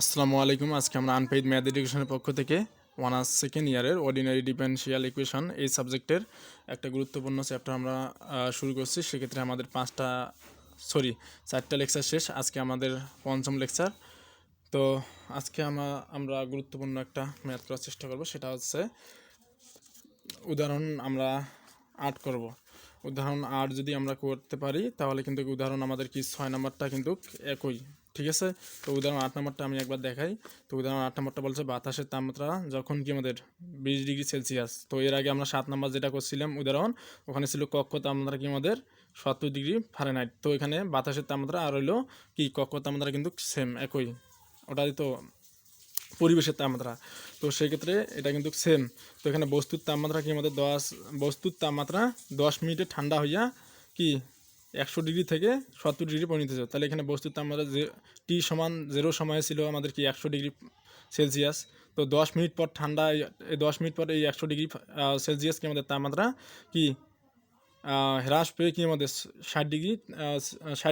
আসসালামু আলাইকুম। আজকে আমরা আনপেইড ম্যাথ এডুকেশনের পক্ষ থেকে অনার্স সেকেন্ড ইয়ারের অর্ডিনারি ডিফারেনশিয়াল ইকুয়েশন এই সাবজেক্টের একটা গুরুত্বপূর্ণ চ্যাপ্টার আমরা শুরু করছি। সেক্ষেত্রে আমাদের চারটা লেকচার শেষ। আজকে আমাদের পঞ্চম লেকচার। তো আজকে আমরা গুরুত্বপূর্ণ একটা ম্যাথ করার চেষ্টা করব। সেটা হচ্ছে উদাহরণ আমরা 8 করব। উদাহরণ 8 যদি আমরা করতে পারি তাহলে কিন্তু উদাহরণ আমাদের কি 6 নাম্বারটা কিন্তু একই, ঠিক আছে। তো উদাহরণ 8 নাম্বারটা আমি একবার দেখাই। তো উদাহরণ 8 নাম্বারটা বলছে বাতাসের তাপমাত্রা যখন কি আমাদের 20 ডিগ্রি সেলসিয়াস। তো এর আগে আমরা 7 নাম্বার যেটা করছিলাম উদাহরণ, ওখানে ছিল কক্ষ তাপমাত্রা কি আমাদের 70 ডিগ্রি ফারেনহাইট। তো এখানে বাতাসের তাপমাত্রা আর হইলো কি কক্ষ তাপমাত্রা কিন্তু সেম একই, ওটাই তো পরিবেশের তাপমাত্রা। তো সেক্ষেত্রে এটা কিন্তু সেম। তো এখানে বস্তুর তাপমাত্রা কি আমাদের বস্তুর তাপমাত্রা 10 মিনিটে ঠান্ডা হইয়া কি 100 ডিগ্রি থেকে 70 ডিগ্রি পরিণত হয়েছে। তাহলে এখানে বস্তুর তাপমাত্রা যে টি সমান 0 সময়ে ছিল আমাদের কি 100 ডিগ্রি সেলসিয়াস। তো 10 মিনিট পর ঠান্ডা, এই 10 মিনিট পর এই 100 ডিগ্রি সেলসিয়াস কি আমাদের তাপমাত্রা কি হ্রাস পেয়ে কি আমাদের 60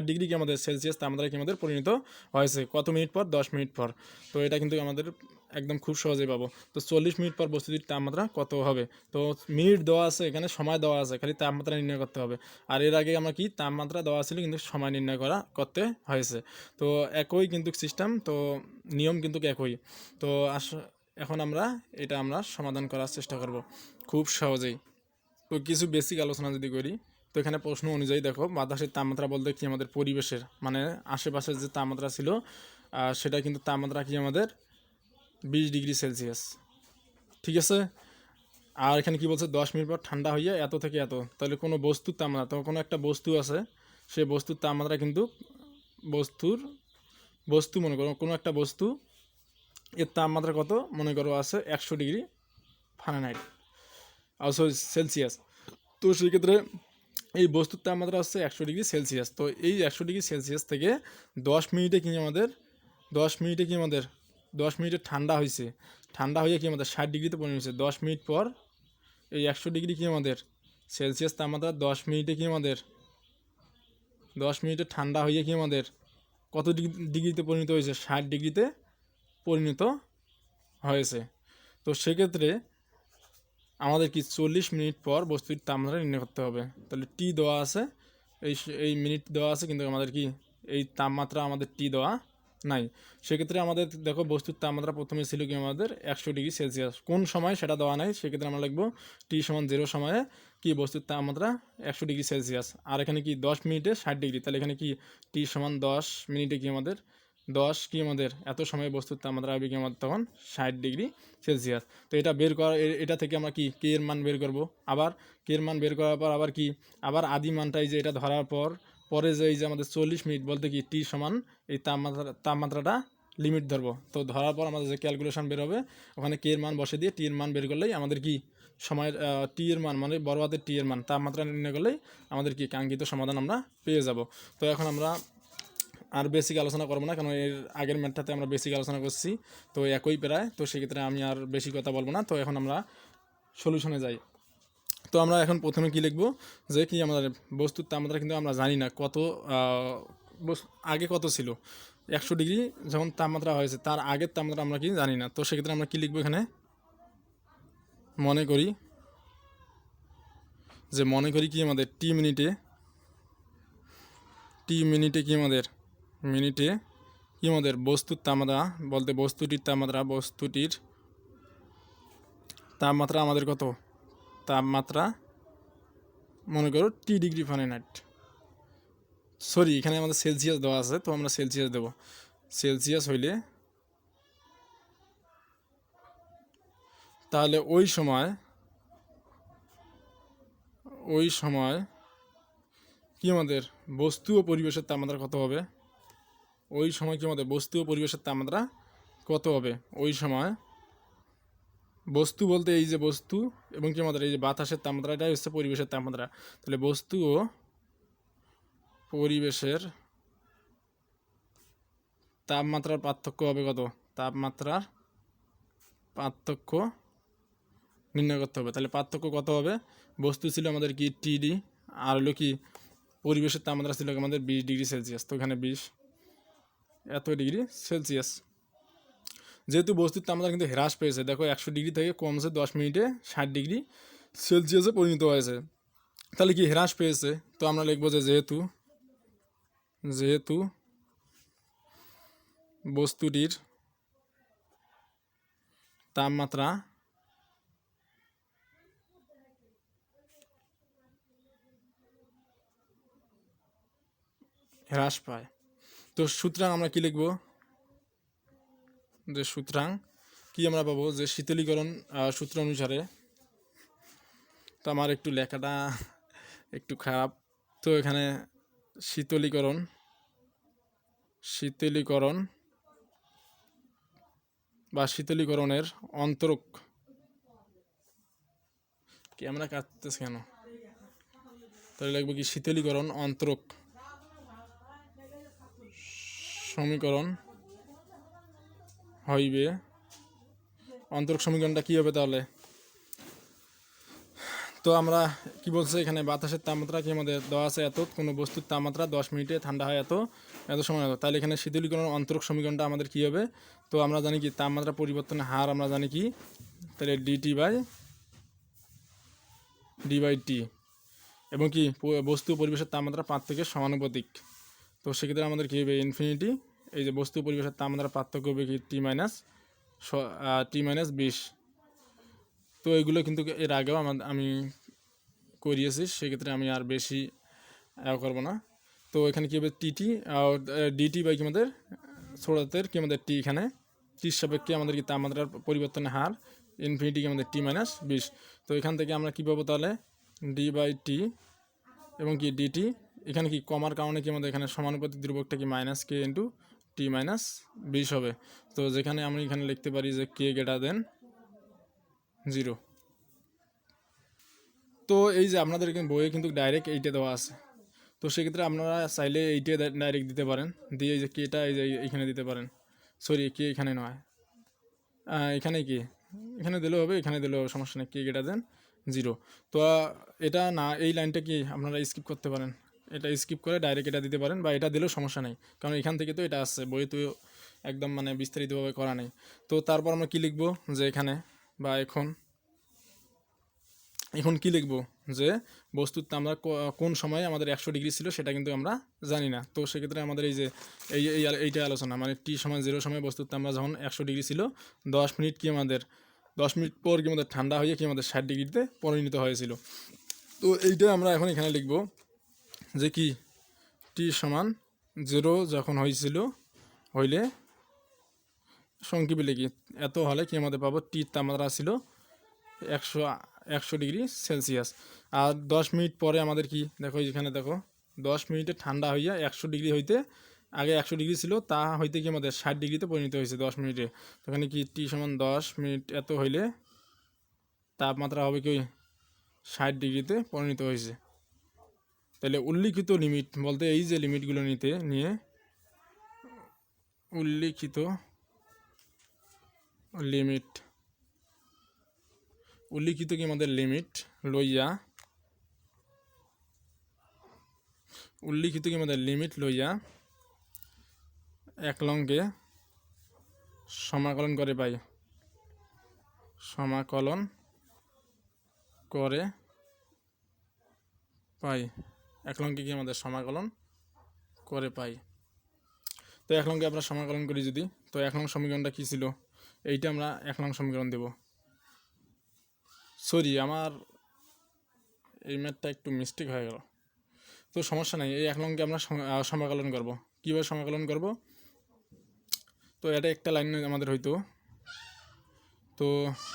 ডিগ্রি কি আমাদের সেলসিয়াস তাপমাত্রা কি আমাদের পরিণত হয়েছে কত মিনিট পর? 10 মিনিট পর। তো এটা কিন্তু আমাদের একদম খুব সহজেই পাবো। তো 40 মিনিট পর বস্তুটির তাপমাত্রা কত হবে? তো মিনিট দেওয়া আছে, এখানে সময় দেওয়া আছে, খালি তাপমাত্রা নির্ণয় করতে হবে। আর এর আগে আমরা কি তাপমাত্রা দেওয়া ছিল কিন্তু সময় নির্ণয় করতে হয়েছে। তো একই কিন্তু সিস্টেম, তো নিয়ম কিন্তু একই। তো এখন আমরা সমাধান করার চেষ্টা করব খুব সহজেই। তো কিছু বেসিক আলোচনা যদি করি, তো এখানে প্রশ্ন অনুযায়ী দেখো, বাতাসের তাপমাত্রা বলতে কি আমাদের পরিবেশের মানে আশেপাশের যে তাপমাত্রা ছিল সেটা কিন্তু তাপমাত্রা কি আমাদের 20 ডিগ্রি সেলসিয়াস, ঠিক আছে। আর এখানে কি বলছে 10 মিনিট পর ঠান্ডা হইয়া এত থেকে এত। তাহলে কোনো বস্তুর তাপমাত্রা, তো কোনো একটা বস্তু আছে, সেই বস্তুর তাপমাত্রা কিন্তু বস্তু মনে করো কোনো একটা বস্তু, এর তাপমাত্রা কত মনে করো আছে 100 ডিগ্রি ফারেনহাইট, সরি সেলসিয়াস। তো সেক্ষেত্রে এই বস্তুর তাপমাত্রা হচ্ছে 100 ডিগ্রি সেলসিয়াস। তো এই 100 ডিগ্রি সেলসিয়াস থেকে 10 মিনিটে কি আমাদের 10 মিনিটে ঠান্ডা হয়েছে, ঠান্ডা হয়ে কি আমাদের 60 ডিগ্রিতে পরিণত হয়েছে। 10 মিনিট পর এই 100 ডিগ্রি কি আমাদের সেলসিয়াস তাপমাত্রা 10 মিনিটে কি আমাদের 10 মিনিটে ঠান্ডা হয়ে কি আমাদের কত ডিগ্রিতে পরিণত হয়েছে? 60 ডিগ্রিতে পরিণত হয়েছে। তো সেক্ষেত্রে আমাদের কি 40 মিনিট পর বস্তুর তাপমাত্রা নির্ণয় করতে হবে। তাহলে টি দেওয়া আছে, এই মিনিট দেওয়া আছে, কিন্তু আমাদের কি এই তাপমাত্রা আমাদের টি দেওয়া নাই। সেক্ষেত্রে আমাদের দেখো বস্তুর তাপমাত্রা প্রথমে ছিল কি আমাদের 100 ডিগ্রি সেলসিয়াস, কোন সময় সেটা দেওয়া নাই। সেক্ষেত্রে আমরা লিখবো টি সমান 0 সময়ে কি বস্তুর তাপমাত্রা 100 ডিগ্রি সেলসিয়াস। আর এখানে কি 10 মিনিটে 60 ডিগ্রি, তাহলে এখানে কি টি সমান 10 মিনিটে কি আমাদের 10 কি আমাদের এত সময় বস্তুর তাপমাত্রা হবে কি আমাদের তখন 60 ডিগ্রি সেলসিয়াস। তো এটা বের করা, এটা থেকে আমরা কি কে এর মান বের করব। আবার কে এর মান বের করার পর আবার কি আবার আদি মানটাই যে এটা ধরার পরে যে এই যে আমাদের 40 মিনিট বলতে কি টি সমান এই তাপমাত্রাটা লিমিট ধরবো। তো ধরার পর আমাদের যে ক্যালকুলেশন বের হবে, ওখানে কে এর মান বসে দিয়ে টি এর মান বের করলেই আমাদের কি সময়ের টি এর মান মানে বড় হাতের টি এর মান তাপমাত্রা নির্ণয় করলেই আমাদের কি কাঙ্ক্ষিত সমাধান আমরা পেয়ে যাব। তো এখন আমরা আর বেসিক আলোচনা করবো না, কারণ এর আগের ম্যাথটাতে আমরা বেসিক আলোচনা করছি, তো একই প্রায়। তো সেক্ষেত্রে আমি আর বেশি কথা বলবো না। তো এখন আমরা সলিউশনে যাই। তো আমরা এখন প্রথমে কি লিখবো যে কি আমাদের বস্তুর তাপমাত্রা কিন্তু আমরা জানি না কত, আগে কত ছিল 100 ডিগ্রি যখন তাপমাত্রা হয়েছে, তার আগের তাপমাত্রা আমরা কি জানি না। তো সেক্ষেত্রে আমরা কি লিখবো এখানে, মনে করি কি আমাদের টি মিনিটে কি আমাদের মিনিটে কি আমাদের বস্তুর তাপমাত্রা বলতে বস্তুটির তাপমাত্রা আমাদের কত, তাপমাত্রা মনে করো টি ডিগ্রি ফারেনহাইট, সরি এখানে আমাদের সেলসিয়াস দেওয়া আছে, তো আমরা সেলসিয়াস দেব। সেলসিয়াস হইলে তাহলে ওই সময় কি আমাদের বস্তু ও পরিবেশের তাপমাত্রা কত হবে? ওই সময় কি আমাদের বস্তু ও পরিবেশের তাপমাত্রা কত হবে? ওই সময় বস্তু বলতে এই যে বস্তু এবং কি আমাদের এই যে বাতাসের তাপমাত্রা, এটাই হচ্ছে পরিবেশের তাপমাত্রা। তাহলে বস্তু ও পরিবেশের তাপমাত্রার পার্থক্য হবে কত? তাপমাত্রার পার্থক্য নির্ণয় করতে হবে। তাহলে পার্থক্য কত হবে? বস্তু ছিল আমাদের কি টিডি, আর হলো কি পরিবেশের তাপমাত্রা ছিল আমাদের 20 ডিগ্রি সেলসিয়াস। তো এখানে 20 এত ডিগ্রি সেলসিয়াস। যেহেতু বস্তুর তাপমাত্রা কিন্তু হ্রাস পেয়েছে, দেখো 100 ডিগ্রি থেকে কমছে 10 মিনিটে 60 ডিগ্রি সেলসিয়াসে পরিণত হয়েছে, তাহলে কি হ্রাস পেয়েছে। তো আমরা লিখবো যে যেহেতু যেহেতু বস্তুটির তাপমাত্রা হ্রাস পায়, তো সুতরাং আমরা কি লিখব, যে সুতরাং কি আমরা পাবো, যে শীতলীকরণ সূত্র অনুসারে, তো আমার একটু লেখাটা একটু খারাপ, তো এখানে শীতলীকরণ বা শীতলীকরণের অন্তরক, কি আমরা কাটতেছি কেন, তাহলে লিখবো কি শীতলীকরণ অন্তরক সমীকরণ হইবে, অন্তরক সমীকরণটা কী হবে তাহলে, তো আমরা কি বলছে এখানে বাতাসের তাপমাত্রা কি আমাদের দেওয়া আছে এত, কোনো বস্তুর তাপমাত্রা 10 মিনিটে ঠান্ডা হয় এত সময় এত, তাহলে এখানে শীতলীকরণ অন্তরক সমীকরণটা আমাদের কী হবে, তো আমরা জানি কি তাপমাত্রা পরিবর্তনের হার আমরা জানি কি, তাহলে ডি/টি এবং কি বস্তু পরিবেশের তাপমাত্রা পার্থক্যের সমানুপাতিক, তো সেক্ষেত্রে আমাদের কী হবে ইনফিনিটি, এই যে বস্তু পরিবেশের তাপমাত্রা পার্থক্য হবে কি T-20, তো এইগুলো কিন্তু এর আগেও আমি করিয়েছি, সেক্ষেত্রে আমি আর বেশি করবো না। তো এখানে কী হবে ডিটি বাই কি আমাদের ছোটাতের কি আমাদের টি, এখানে টির সাপেক্ষে আমাদের কি তাপমাত্রার পরিবর্তনের হার ইনফিনিটি কি আমাদের T-20, তো এখান থেকে আমরা কী পাবো তাহলে ডি/টি এবং কি ডিটি, এখানে কি কমার কারণে কি আমাদের এখানে সমানুপাতিক ধ্রুবকটা কি -K/T-20 হবে, তো যেখানে আমি এখানে লিখতে পারি যে K>0। তো এই যে আপনাদের বইয়ে কিন্তু ডাইরেক্ট এইটা দেওয়া আছে, তো সেক্ষেত্রে আপনারা চাইলে এইটা ডাইরেক্ট দিতে পারেন, দিয়ে এই যে কেটা এই যে এখানে দিতে পারেন, সরি কে এখানে নয়, এখানে কি এখানে দিলেও হবে, এখানে দিলেও হবে, সমস্যা নেই, K>0। তো এটা না, এই লাইনটা কি আপনারা স্কিপ করতে পারেন, এটা স্কিপ করে ডাইরেক্ট এটা দিতে পারেন, বা এটা দিলেও সমস্যা নেই, কারণ এখান থেকে তো এটা আসছে, বই তো একদম মানে বিস্তারিতভাবে করা নেই। তো তারপর আমরা কি লিখবো, যে এখানে বা এখন কি লিখব, যে বস্তুর তাপমাত্রা কোন সময়ে আমাদের 100 ডিগ্রি ছিল সেটা কিন্তু আমরা জানি না, তো সেক্ষেত্রে আমাদের এই যে এইটা আলোচনা, মানে T=0 সময় বস্তুর তাপমাত্রা যখন 100 ডিগ্রি ছিল, 10 মিনিট কি আমাদের 10 মিনিট পর কি আমাদের ঠান্ডা হয়ে কি আমাদের 60 ডিগ্রিতে পরিণত হয়েছিল, তো এইটা আমরা এখন এখানে লিখব, যে কি T=0 যখন হইলে সংক্ষেপে লিখি, এত হলে কি আমাদের পাবো টির তাপমাত্রা ছিল 100 ডিগ্রি সেলসিয়াস, আর 10 মিনিট পরে আমাদের কি দেখো এখানে দেখো 10 মিনিটে ঠান্ডা হইয়া 100 ডিগ্রি হইতে, আগে 100 ডিগ্রি ছিল তা হইতে কি আমাদের 60 ডিগ্রিতে পরিণত হয়েছে 10 মিনিটে, সেখানে কি T=10 মিনিট এত হইলে তাপমাত্রা হবে কি 60 ডিগ্রিতে পরিণত হয়েছে। তাহলে উল্লিখিত লিমিট বলতে এই যে লিমিটগুলো নিয়ে উল্লিখিত কি আমাদের লিমিট লইয়া একলঙ্গে সমাকলন করে পাই একলঙ্গে কি আমাদের সমাকলন করে পাই। তো একলঙ্গে আমরা সমাকলন করি যদি, তো 1 নং সমীকরণটা কী ছিল, এইটা আমরা 1 নং সমীকরণ দেব, সরি আমার এই ম্যাথটা একটু মিস্টেক হয়ে গেল, তো সমস্যা নাই, এই 1 নংকে আমরা সমাকলন করব, কীভাবে সমাকলন করব, তো এটা একটা লাইন আমাদের হয়তো, তো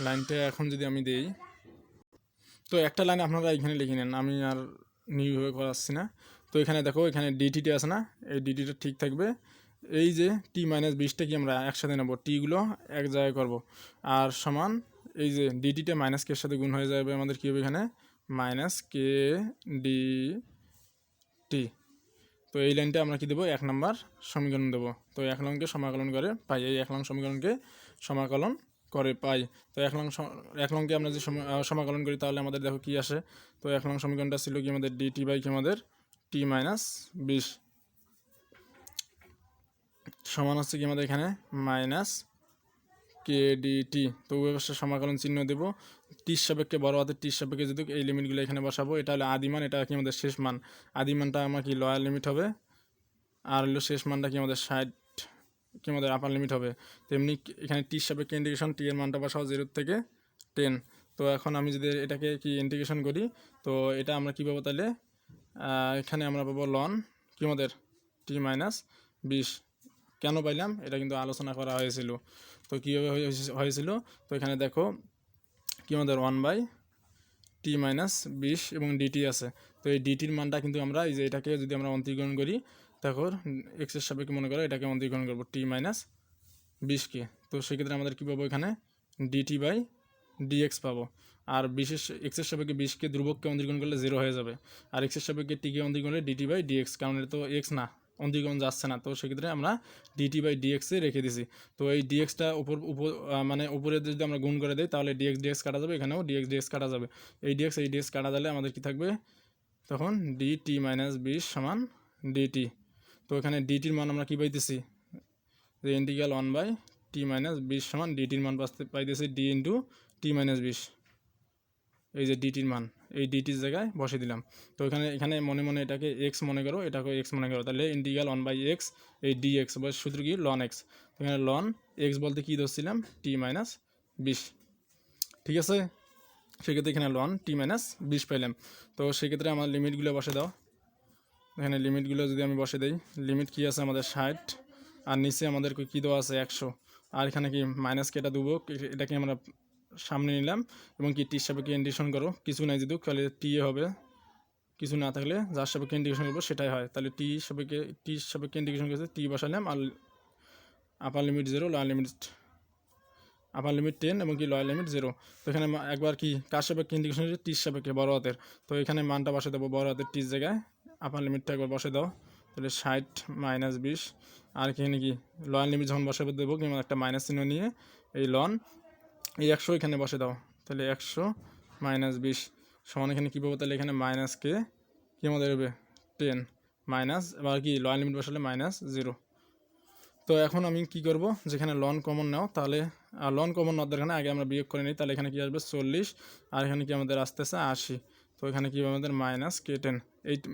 লাইনটা এখন যদি আমি দেই, তো একটা লাইন আপনারা এখানে লিখে নেন, আমি আর নিউভাবে করাচ্ছি না। তো এখানে দেখো এখানে ডিটিটা আছে না, এই ডিটিটা ঠিক থাকবে, এই যে T-20টা কি আমরা একসাথে নেব, টিগুলো এক জায়গায় করব, আর সমান এই যে ডিটিটা -K সাথে গুণ হয়ে যাবে, আমাদের কী হবে এখানে -KDT। তো এই লাইনটা আমরা কি দেবো 1 নম্বর সমীকরণ দেবো, তো 1 নংকে সমাকলন করে পাই, এই 1 নং সমীকরণকে সমাকলন করে পাই। তো 1 নংকে আমরা যে সমাকলন করি তাহলে আমাদের দেখো কি আসে, তো 1 নং সমীকরণটা ছিল কি আমাদের DT/কি আমাদের T-20 সমান হচ্ছে কি আমাদের এখানে কে ডি টি। তো উভয় পাশে সমাকলন চিহ্ন দেবো, টির সাপেক্ষে বড় হাতের টির সাপেক্ষে যদি এই লিমিটগুলো এখানে বসাবো। এটা হলো আদি মান, এটা কি আমাদের শেষ মান। আদি মানটা আমার কি লোয়ার লিমিট হবে, আর হলো শেষ মানটা কি আমাদের 60 কি আমাদের আপার লিমিট হবে। তেমনি এখানে টির সাপেক্ষে ইন্টিগ্রেশন, টি এর মানটা বসাও 0 থেকে 10। তো এখন আমি যদি এটাকে কি ইন্টিগ্রেশন করি, তো এটা আমরা কী পাবো তাহলে, এখানে আমরা পাবো লন কি আমাদের টি মাইনাস 20। কেন পাইলাম এটা কিন্তু আলোচনা করা হয়েছিল। তো কীভাবে হয়েছিল, তো এখানে দেখো কি আমাদের 1/t মাইনাস 20 এবং ডিটি আছে। তো এই ডিটির মানটা কিন্তু আমরা এই যে এটাকে যদি আমরা অন্তরীকরণ করি, তখন এক্সের সাপেক্ষে মনে করো এটাকে অন্তরীকরণ করবো টি মাইনাস 20কে। তো সেক্ষেত্রে আমাদের কী পাবো, এখানে ডিটি বাই ডিএক্স পাবো। আর বিশেষ এক্সের সাপেক্ষে 20কে ধ্রুবককে অন্তরীকরণ করলে 0 হয়ে যাবে, আর এক্সের সাপেক্ষে টিকে অন্তরীকরণ করলে ডিটি বাই ডিএক্স, কারণ এটা তো এক্স না, অন্তরীকরণ যাচ্ছে না। তো সেক্ষেত্রে আমরা ডিটি বাই ডিএক্সে রেখে দিছি। তো এই ডিএক্সটা মানে উপরে যদি আমরা গুণ করে দিই, তাহলে ডিএক্স ডিএক্স কাটা যাবে, এখানেও ডিএক্স ডিএক্স কাটা যাবে। এই ডিএক্স কাটা দিলে আমাদের কি থাকবে, তখন ডিটি মাইনাস 20 সমান ডিটি। তো এখানে ডিটির মান আমরা কী পাইতেছি, যে ইন্টিগ্রাল 1/t মাইনাস 20 সমান ডিটির মান পাইতেছি ডি ইন্টু টি মাইনাস 20। এই যে ডিটির মান, এই ডিটির জায়গায় বসে দিলাম। তো এখানে মনে মনে এটাকে এক্স মনে করো, এটাকে এক্স মনে করো, তাহলে ইন্টিগ্রাল 1/x, এই ডি এক্স বা সূত্র কি লন এক্স। এখানে লন এক্স বলতে কী ধরছিলাম, টি মাইনাস 20। ঠিক আছে, সেক্ষেত্রে এখানে লন টি মাইনাস 20 পাইলাম। তো সেক্ষেত্রে আমার লিমিটগুলো বসে দাও। এখানে লিমিটগুলো যদি আমি বসে দিই, লিমিট কী আছে আমাদের 60, আর নিচে আমাদের কী দেওয়া আছে 100, আর এখানে কি মাইনাস কেটা দেবো, এটাকে আমরা সামনে নিলাম এবং কি টির সাপেক্ষে ইন্টিগ্রেশন করো, কিছু নাই যদি তাহলে টি হবে, কিছু না থাকলে যার সাপেক্ষে ইন্টিগ্রেশন করবো সেটাই হয়। তাহলে টির সাপেক্ষে ইন্টিগ্রেশন করেছে, টি বসালাম, আর upper limit 0, lower limit upper limit 10 এবং কি লোয়ার লিমিট 0। তো এখানে একবার কি কার সাপেক্ষে ইন্টিগ্রেশন হচ্ছে, টির সাপেক্ষে বড় হাতের। তো এখানে মানটা বসে দেবো বড় হাতের টির জায়গায়, আপার লিমিটটা একবার বসে দাও, তাহলে 60 মাইনাস 20। আর এখানে কি লোয়ার লিমিট যখন বসে দেবো, কিংবা একটা মাইনাস চিহ্ন নিয়ে এই লন এই 100 এখানে বসে দাও, তাহলে 100 মাইনাস 20 সমান এখানে কী পাবো, তাহলে এখানে মাইনাসকে কী আমাদের হবে 10 মাইনাস, এবার কি লোয়ার লিমিট বসালে মাইনাস 0। তো এখন আমি কি করব, যেখানে লন কমন নাও, তাহলে লন কমন নেওয়ার দরকার আগে আমরা বিয়োগ করে নিই, তাহলে এখানে কি আসবে 40, আর এখানে কি আমাদের আসতেছে 80। তো এখানে কি আমাদের মাইনাস কে 10,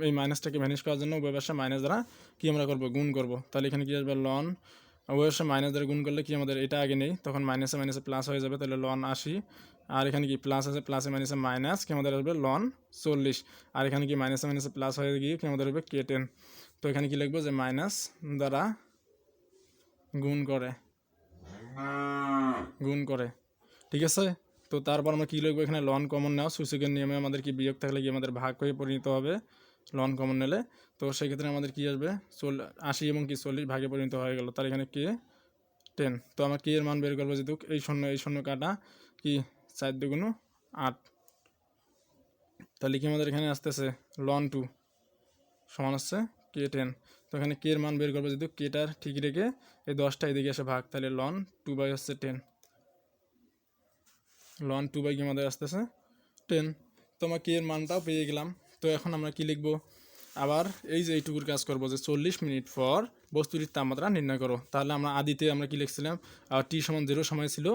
এই মাইনাসটাকে ভ্যানিশ করার জন্য উভয় পাশে মাইনাস দ্বারা কি আমরা করব, গুণ করব। তাহলে এখানে কি আসবে লন, উভয় পাশে মাইনাস দ্বারা গুণ করলে কি আমাদের এটা আগে নেই, তখন মাইনাসে মাইনাসে প্লাস হয়ে যাবে, তাহলে লন 80। আর এখানে কি প্লাস আছে, প্লাসে মাইনাসে মাইনাস কি আমাদের আসবে লন 40। আর এখানে কি মাইনাসে মাইনাসে প্লাস হয়ে গিয়ে কি আমাদের হবে কে 10। তো এখানে কি লিখবো, যে মাইনাস দ্বারা গুণ করে, ঠিক আছে। তো তারপর আমরা কী লিখবো, এখানে লন কমন নেওয়া, সূচকের নিয়মে আমাদের কি বিয়োগ থাকলে কি আমাদের ভাগ হয়ে পরিণত হবে লন কমন নিলে। তো সেক্ষেত্রে আমাদের কি আসবে 80 এবং কি 40 ভাগে পরিণত হয়ে গেল, তার এখানে কে 10। তো আমরা কে এর মান বের করবো, যেহেতু এই শূন্য কাটা কি 4 দুগুণ 8, তাহলে কি আমাদের এখানে আসতেছে লন 2 সমান হচ্ছে কে 10। তো এখানে কে এর মান বের করবো, যেহেতু কেটার ঠিক রেখে এই 10টা এদিকে এসে ভাগ, তাহলে লন 2/10, লন 2/, কি আমাদের আসতেছে 10। তো আমরা কে এর মানটাও পেয়ে গেলাম। তো এখন আমরা কি লিখবো, আবার এই যে এইটুকুর কাজ করবো, যে 40 মিনিট পর বস্তুটির তাপমাত্রা নির্ণয় করো। তাহলে আমরা আদিতে আমরা কি লিখছিলাম, টি সমান 0 সময় ছিল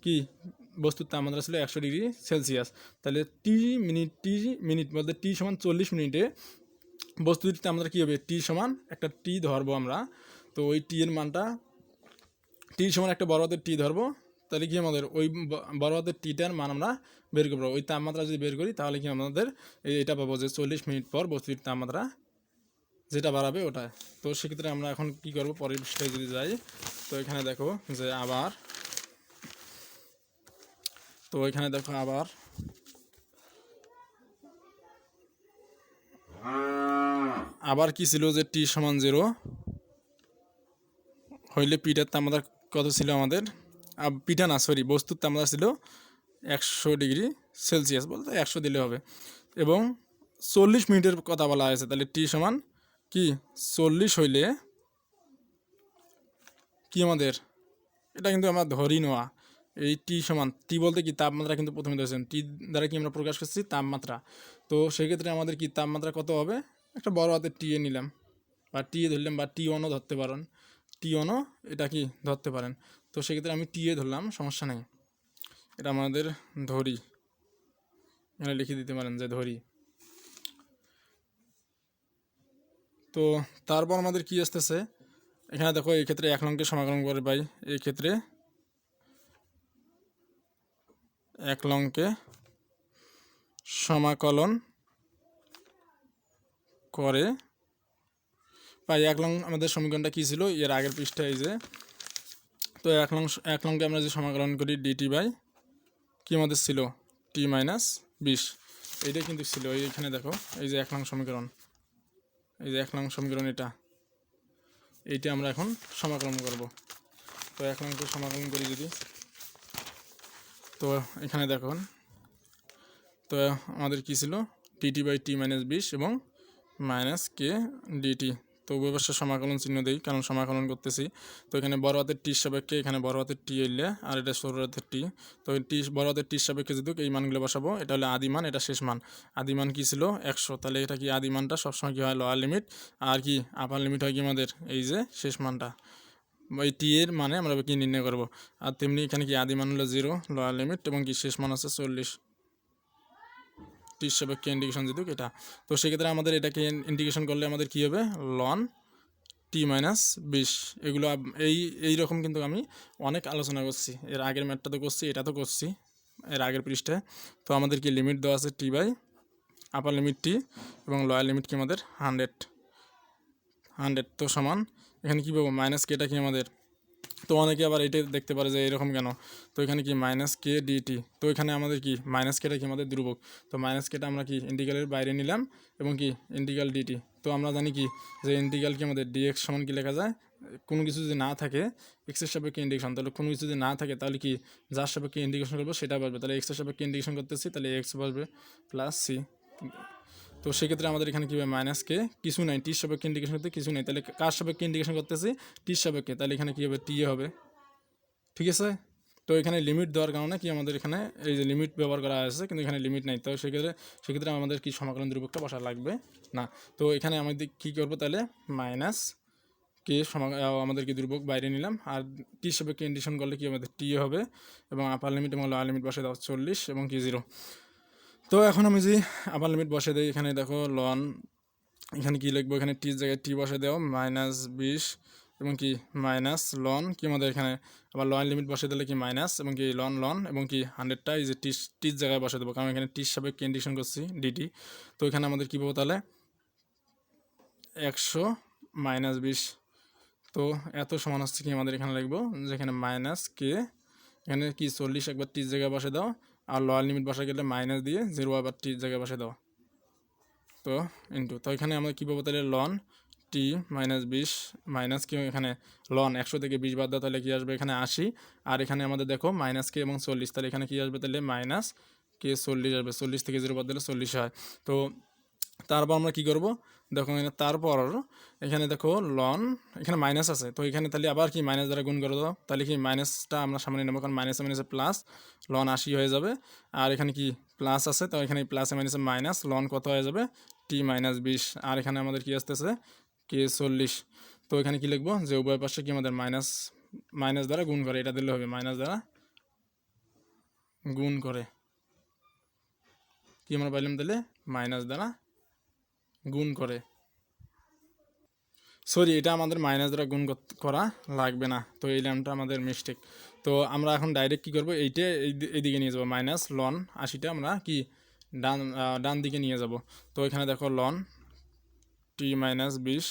কি বস্তুর তাপমাত্রা ছিল 100 ডিগ্রি সেলসিয়াস। তাহলে টি মিনিট বলতে টি সমান 40 মিনিটে বস্তুটির তাপমাত্রা কী হবে, টি সমান একটা টি ধরবো আমরা। তো ওই টি এর মানটা, টি সমান একটা বড় হাতের টি ধরবো, তাহলে কি আমাদের ওই বড় হাতের টিটার মান আমরা বের করবো। ওই তাপমাত্রা যদি বের করি, তাহলে কি আমাদের এটা পাবো, যে 40 মিনিট পর বস্তুটির তাপমাত্রা যেটা বাড়াবে ওটা। তো সেক্ষেত্রে আমরা এখন কি করব, পরের পৃষ্ঠায় যদি যাই, তো এখানে দেখো যে আবার কি ছিল, যে টি সমান 0 হইলে পিটার তাপমাত্রা কত ছিল আমাদের, পিঠা না সরি বস্তুর তাপমাত্রা ছিল 100 ডিগ্রি সেলসিয়াস, বলতে 100 দিলে হবে, এবং 40 মিনিটের কথা বলা হয়েছে। তাহলে টি সমান কি 40 হইলে কি আমাদের, এটা কিন্তু আমরা ধরি নেওয়া, এই টি সমান, টি বলতে কি তাপমাত্রা কিন্তু প্রথমে ধরেছেন, টি দ্বারা কি আমরা প্রকাশ করছি তাপমাত্রা। তো সেক্ষেত্রে আমাদের কি তাপমাত্রা কত হবে, একটা বড় হাতের টি এ নিলাম, বা টি এ ধরলাম, বা টি অনও ধরতে পারেন, টি অনও এটা কি ধরতে পারেন। তো তো সেক্ষেত্রে আমি টি এ ধরলাম, সমস্যা নেই, এটা আমাদের ধরি, এখানে লিখে দিতে পারেন যে ধরি। তো তারপর আমাদের কি আসতেছে, এখানে দেখো এই ক্ষেত্রে 1 লংকে সমাকলন করে পাই, এই ক্ষেত্রে 1 লংকে সমাকলন করে পাই। 1 লং আমাদের সমীকরণটা কী ছিল এর আগের পৃষ্ঠায়, এই যে, তো 1 লংকে আমরা যে সমাকলন করি ডিটি বাই কি আমাদের ছিল টি মাইনাস 20, এইটাই কিন্তু ছিল। এইখানে দেখো এই যে 1 লং সমীকরণ, এই যে 1 লং সমীকরণ, এইটা আমরা এখন সমাকলন করব। তো 1 লংকে সমাকলন করি যদি, তো এখানে দেখুন, তো আমাদের কী ছিল টিটি বাই টি মাইনাস 20 এবং মাইনাস কে ডিটি। তো উভয় পাশে সমাকলন চিহ্ন দিই, কারণ সমাকলন করতেছি। তো এখানে বড় হাতের টির সাপেক্ষে এখানে বড় হাতের টি এলে, আর এটা ছোট হাতের টি। তো বড় হাতের টির সাপেক্ষে যদি এই মানগুলো বসাবো, এটা হলে আদি মান, এটা শেষ মান। আদি মান কী ছিল 100, তাহলে এটা কি আদি মানটা সবসময় কী হয় লোয়ার লিমিট, আর কি আপার লিমিট হয় কি আমাদের এই যে শেষ মানটা, এই টি এর মানে আমরা কি নির্ণয় করব। আর তেমনি এখানে কি আদি মান হলো 0 লোয়ার লিমিট, এবং কি শেষ মান আছে 40, টির সাপেক্ষে ইন্টিগ্রেশন যেহেতু এটা। তো সেক্ষেত্রে আমাদের এটাকে ইন্টিগ্রেশন করলে আমাদের কী হবে লন টি মাইনাস 20। এগুলো এই রকম কিন্তু আমি অনেক আলোচনা করছি, এর আগের ম্যাথটা তো করছি, এটা তো করছি এর আগের পৃষ্ঠায়। তো আমাদের কি লিমিট দেওয়া আছে টি বাই আপার লিমিট টি এবং লোয়ার লিমিট কি আমাদের 100, তো সমান এখানে কী পাবো মাইনাস কেটা কি আমাদের। তো অনেকে আবার এটা দেখতে পারে যে এরকম কেন, তো এখানে কি মাইনাস কে ডিটি, তো এখানে আমাদের কি মাইনাস কেটা কি আমাদের ধ্রুবক, তো মাইনাস কেটা আমরা কি ইন্টিগ্রালের বাইরে নিলাম, এবং কি ইন্টিগ্রাল ডিটি। তো আমরা জানি কি যে ইন্টিগ্রাল কি আমাদের ডিএক্স সমান কি লেখা যায়, কোনো কিছু যদি না থাকে এক্সের সাপেক্ষে ইন্টিগ্রেশন, তাহলে কোনো কিছু যদি না থাকে তাহলে কি যার সাপেক্ষে ইন্টিগ্রেশন করবো সেটা বাড়বে, তাহলে এক্সের সাপেক্ষে ইন্টিগ্রেশন করতেছি, তাহলে এক্স বাড়বে প্লাস সি। তো সেক্ষেত্রে আমাদের এখানে কী হবে মাইনাস কে কিছু নাই, টির সাপেক্ষে ইন্টিগ্রেশন করতে কিছু নেই, তাহলে কার সাপেক্ষে ইন্টিগ্রেশন করতেছি টির সাপেক্ষে, তাহলে এখানে কী হবে টি এ হবে, ঠিক আছে। তো এখানে লিমিট দেওয়ার কারণে কি আমাদের এখানে এই যে লিমিট ব্যবহার করা আছে, কিন্তু এখানে লিমিট নাই, তো সেক্ষেত্রে আমাদের কি সমাকলন ধ্রুবকটা বসা লাগবে না। তো এখানে আমাদের কী করবো তাহলে মাইনাস কে আমাদের কি ধ্রুবক বাইরে নিলাম, আর টির সাপেক্ষে ইন্টিগ্রেশন করলে কি আমাদের টি হবে, এবং আপার লিমিট এবং লোয়ার লিমিট বসে দাও 40 এবং কি 0। তো এখন আমি যদি আপার লিমিট বসে দিই, এখানে দেখো লন, এখানে কি লিখবো, এখানে টির জায়গায় টি বসে দেও মাইনাস 20 এবং কি মাইনাস লন কি আমাদের এখানে আবার লোয়ার লিমিট বসে দিলে কি মাইনাস এবং কি লন এবং কি 100টা এই যে টির জায়গায় বসে দেবো, কারণ এখানে টির সাপেক্ষে ইন্টিগ্রেশন করছি ডিটি। তো এখানে আমাদের কী পাবো তাহলে 100 মাইনাস 20, তো এত সমান হচ্ছে কি আমাদের এখানে লিখবো যেখানে মাইনাস কে, এখানে কি 40 একবার টির জায়গায় বসে দাও, আর লোয়ার লিমিট বসে গেলে মাইনাস দিয়ে 0 আবার টির জায়গায় বসে দাও, তো ইন্টু। তো এখানে আমরা কী পাবো তাহলে লন টি মাইনাস 20 মাইনাস কি এখানে লন 100 থেকে 20 বাদ দাও, তাহলে কী আসবে এখানে 80, আর এখানে আমাদের দেখো মাইনাস কে এবং 40, তাহলে এখানে কী আসবে তাহলে মাইনাস কে 40 আসবে, 40 থেকে 0 বাদ দিলে 40 হয়। তো তারপর আমরা কি করব দেখো এখানে, তারপর এখানে দেখো লন এখানে মাইনাস আছে, তো এখানে তাহলে আবার কি মাইনাস দ্বারা গুণ করে দাও, তাহলে কি মাইনাসটা আমরা সামনে নেবো, কারণ মাইনাসে মাইনাসে প্লাস, লন 80 হয়ে যাবে, আর এখানে কি প্লাস আছে, তো এখানে প্লাসে মাইনাসে মাইনাস, লন কত হয়ে যাবে টি মাইনাস 20, আর এখানে আমাদের কি আসতেছে কে 40। তো এখানে কি লিখবো যে উভয় পাশে কি আমাদের মাইনাস দ্বারা গুণ করে, এটা দিলে হবে মাইনাস দ্বারা গুণ করে, কি আমরা পাইলাম তাহলে মাইনাস দ্বারা গুণ করে, সরি এটা আমাদের মাইনাস দ্বারা গুণ করা লাগবে না, তো এই ল্যামটা আমাদের মিস্টেক। তো আমরা এখন ডাইরেক্ট কী করবো এইটা এইদিকে নিয়ে যাবো, মাইনাস লন 80টা আমরা কি ডান দিকে নিয়ে যাব। তো এখানে দেখো লন টি মাইনাস 20,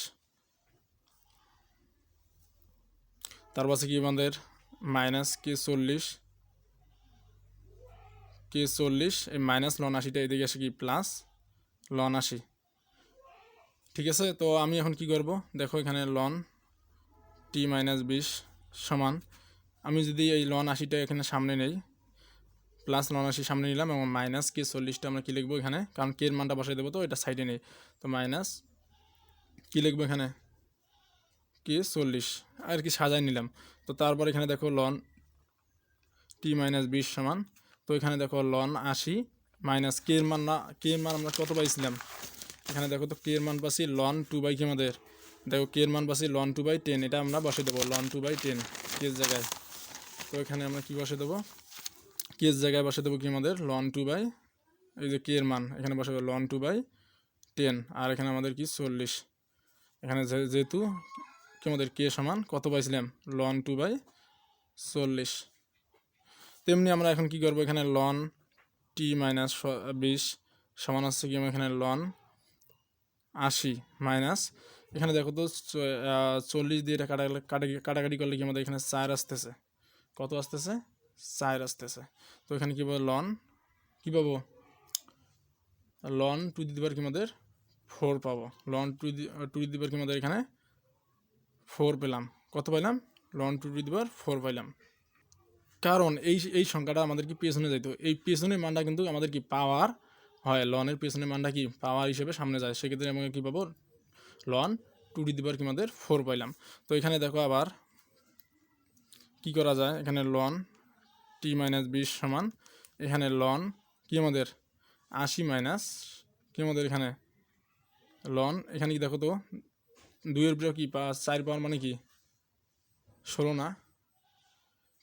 তারপর কি আমাদের মাইনাস কে 40 এই মাইনাস লন 80টা এদিকে আসে কি প্লাস লন 80, ঠিক আছে। তো আমি এখন কি করব দেখো এখানে লন টি মাইনাস 20 সমান, আমি যদি এই লন 80টা এখানে সামনে নেই, প্লাস লন 80 সামনে নিলাম, এবং মাইনাস কে 40টা আমরা কী লিখবো এখানে, কারণ কের মানটা বসাই দেবো, তো এটা সাইডে নেই, তো মাইনাস কী লিখবো এখানে কে 40 আর কি সাজাই নিলাম। তো তারপর এখানে দেখো লন টি মাইনাস 20 সমান, তো এখানে দেখো লন 80 মাইনাস কের মান আমরা কত পাইছিলাম, এখানে দেখো তো কে এর মান পাচ্ছি লন 2 বাই কি আমাদের দেখো কে এর মান পাচ্ছি লন 2/10, এটা আমরা বসে দেবো লন 2/10 কের জায়গায়, তো এখানে আমরা কী বসে দেবো, কে এর জায়গায় বসে দেবো কি আমাদের ln 2 বাই, এই যে কে এর মান এখানে বসে দেবো ln 2 বাই 10, আর এখানে আমাদের কি 40, এখানে যেহেতু কি আমাদের কে সমান কত পাইছিলাম ln 2 বাই 40। তেমনি আমরা এখন কি করবো, এখানে ln t মাইনাস 20 সমান হচ্ছে কি এখানে ln 80 মাইনাস, এখানে দেখো তো 40 দিয়ে এটা কাটাকাটি করলে কি আমাদের এখানে 4 আসতেছে, কত আসতেছে 4 আসতেছে। তো এখানে কী পাবো ln, কী পাবো ln 2 দিতে পারে কি আমাদের 4 পাবো, ln 2 দিতে পারে কি আমাদের এখানে 4 পেলাম, কত পাইলাম ln 2 দিতে পারে 4 পাইলাম। কারণ এই সংখ্যাটা আমাদের কি পেছনে যাইতো, এই পেছনের মানটা কিন্তু আমাদের কি পাওয়ার হয়, লনের পেছনের মানটা কি পাওয়ার হিসেবে সামনে যায়, সেক্ষেত্রে আমাকে কী পাবো ln 2 দিতে পারে কি আমাদের 4 পাইলাম। তো এখানে দেখো আবার কি করা যায়, এখানে ln t মাইনাস 20 সমান এখানে ln কি আমাদের 80 মাইনাস কি আমাদের এখানে ln, এখানে কি দেখো তো 2 এর উপরে কি 4 পাওয়ার মানে কি 16 না।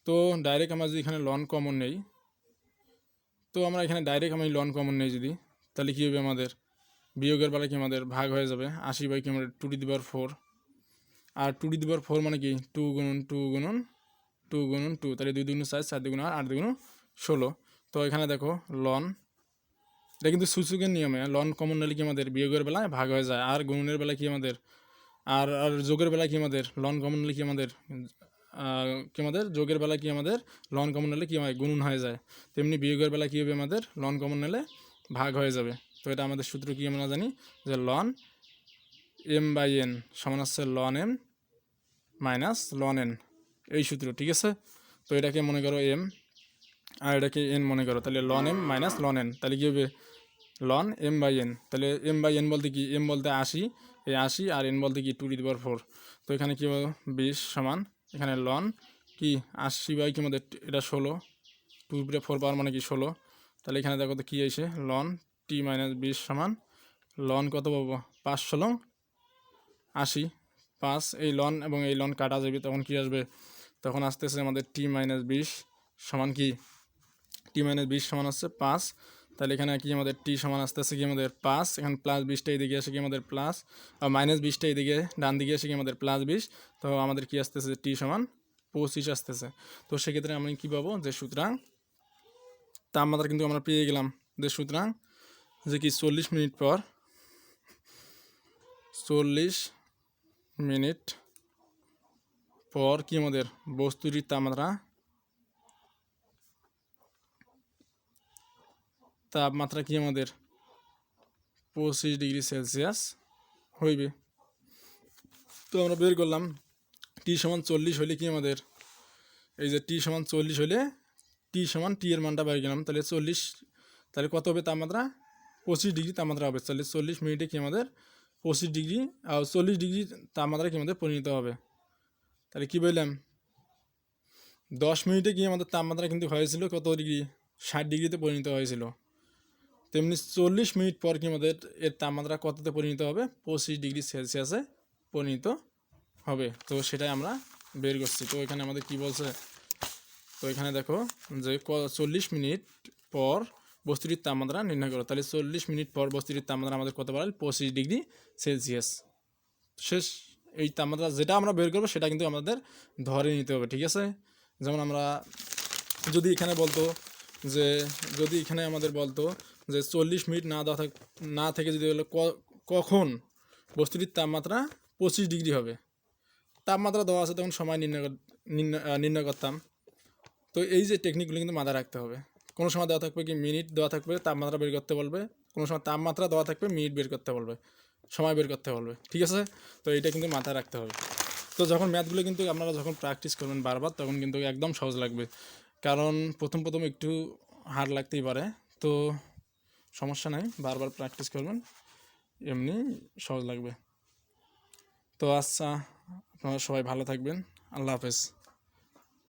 তো ডাইরেক্ট আমরা যদি এখানে ln কমন নেই, তো আমরা এখানে ডাইরেক্ট আমি ln কমন নেই যদি, তাহলে কী হবে আমাদের বিয়োগের বেলা কি আমাদের ভাগ হয়ে যাবে 80 বাই কি আমাদের 2 to the power 4, R 2 to the পাওয়ার 4 মানে কি 2 গুণন 2 গুণন 2 গুণন 2, তাহলে 2 দুগুণ 4, 4 দুগুণ 8, 8 দুগুণ 16। তো এখানে দেখো ln, এটা কিন্তু সূচকের নিয়মে ln কমন নিলে কি আমাদের বিয়োগের বেলায় ভাগ হয়ে যায়, আর গুণনের বেলা কি আমাদের আর যোগের বেলা কি আমাদের ln কমন নিলে কি আমাদের যোগের বেলা কি আমাদের ln কমন নিলে কি হয় গুণন হয়ে যায়, তেমনি বিয়োগের বেলা কী হবে আমাদের ln কমন নিলে ভাগ হয়ে যাবে। তো এটা আমাদের সূত্র কি আমরা জানি যে ln m/n সমান হচ্ছে ln m minus ln n, এই সূত্র, ঠিক আছে। তো এটাকে মনে করো m আর এটাকে n মনে করো, তাহলে ln m minus ln n, তাহলে কী হবে ln m/n, তাহলে m/n বলতে কি m বলতে 80, এই 80 আর n বলতে কি 2 টু দি পাওয়ার 4। তো এখানে কী হবে 20 সমান এখানে ln কি 80 বাই কি আমাদের এটা 16, 2 উপরে 4 পাওয়ার মানে কি 16, তাহলে এখানে দেখো তো কী আসে ln t মাইনাস 20 সমান ln কত পাবো 5 16 80, 5 এই ln এবং এই ln কাটা যাবে, তখন কি আসবে, তখন আসতেছে আমাদের t মাইনাস 20 সমান কি t মাইনাস 20 সমান হচ্ছে 5, তাহলে এখানে কি আমাদের t সমান আসতেছে কি আমাদের 5, এখানে প্লাস 20টা এদিকে আসে কি আমাদের প্লাস, আর মাইনাস 20টা এদিকে ডান দিকে আসে কি আমাদের প্লাস 20, তো আমাদের কি আসতেছে t সমান 25 আসতেছে। তো সেক্ষেত্রে আমি কী পাবো যে সুতরাং তাপমাত্রা কিন্তু আমরা পেয়ে গেলাম, যে সুতরাং যে কি 40 মিনিট পর 40 মিনিট পর কি আমাদের বস্তুটির তাপমাত্রা কি আমাদের 25 ডিগ্রি সেলসিয়াস হইবে। তো আমরা বের করলাম টি সমান 40 হলে কি আমাদের এই যে টি সমান 40 হলে টি সমান টি এর মানটা বের গেলাম, তাহলে 40, তাহলে কত হবে তাপমাত্রা 25 ডিগ্রি তাপমাত্রা হবে, তাহলে 40 মিনিটে কি আমাদের 25 ডিগ্রি 40 ডিগ্রি তাপমাত্রা কি আমাদের পরিণত হবে। তাহলে কী বললাম 10 মিনিটে কি আমাদের তাপমাত্রা কিন্তু হয়েছিল কত ডিগ্রি 60 ডিগ্রিতে পরিণত হয়েছিল, তেমনি 40 মিনিট পর কি আমাদের এর তাপমাত্রা কততে পরিণত হবে 25 ডিগ্রি সেলসিয়াসে পরিণত হবে। তো সেটাই আমরা বের করছি। তো এখানে আমাদের কি বলছে, তো এখানে দেখো যে 40 মিনিট পর বস্তুটির তাপমাত্রা নির্ণয় করো, তাহলে 40 মিনিট পর বস্তুটির তাপমাত্রা আমাদের কত বাড়াল 25 ডিগ্রি সেলসিয়াস। শেষ, এই তাপমাত্রা যেটা আমরা বের করবো সেটা কিন্তু আমাদের ধরে নিতে হবে, ঠিক আছে। যেমন আমরা যদি এখানে বলতো যে যদি এখানে আমাদের বলতো যে 40 মিনিট না থেকে যদি হলো কখন বস্তুটির তাপমাত্রা 25 ডিগ্রি হবে, তাপমাত্রা দেওয়া আছে তখন সময় নির্ণয় করতাম। তো এই যে টেকনিকগুলো কিন্তু মাথায় রাখতে হবে, কোনো সময় দেওয়া থাকবে কি মিনিট দেওয়া থাকবে তাপমাত্রা বের করতে বলবে, কোনো সময় তাপমাত্রা দেওয়া থাকবে মিনিট বের করতে বলবে, সময় বের করতে বলবে, ঠিক আছে। তো এইটা কিন্তু মাথায় রাখতে হবে। তো যখন ম্যাথগুলো কিন্তু আপনারা যখন প্র্যাকটিস করবেন বারবার তখন কিন্তু একদম সহজ লাগবে, কারণ প্রথম একটু হার্ড লাগতেই পারে, তো সমস্যা নাই, বারবার প্র্যাকটিস করবেন এমনি সহজ লাগবে। তো আচ্ছা, আপনারা সবাই ভালো থাকবেন, আল্লাহ হাফেজ।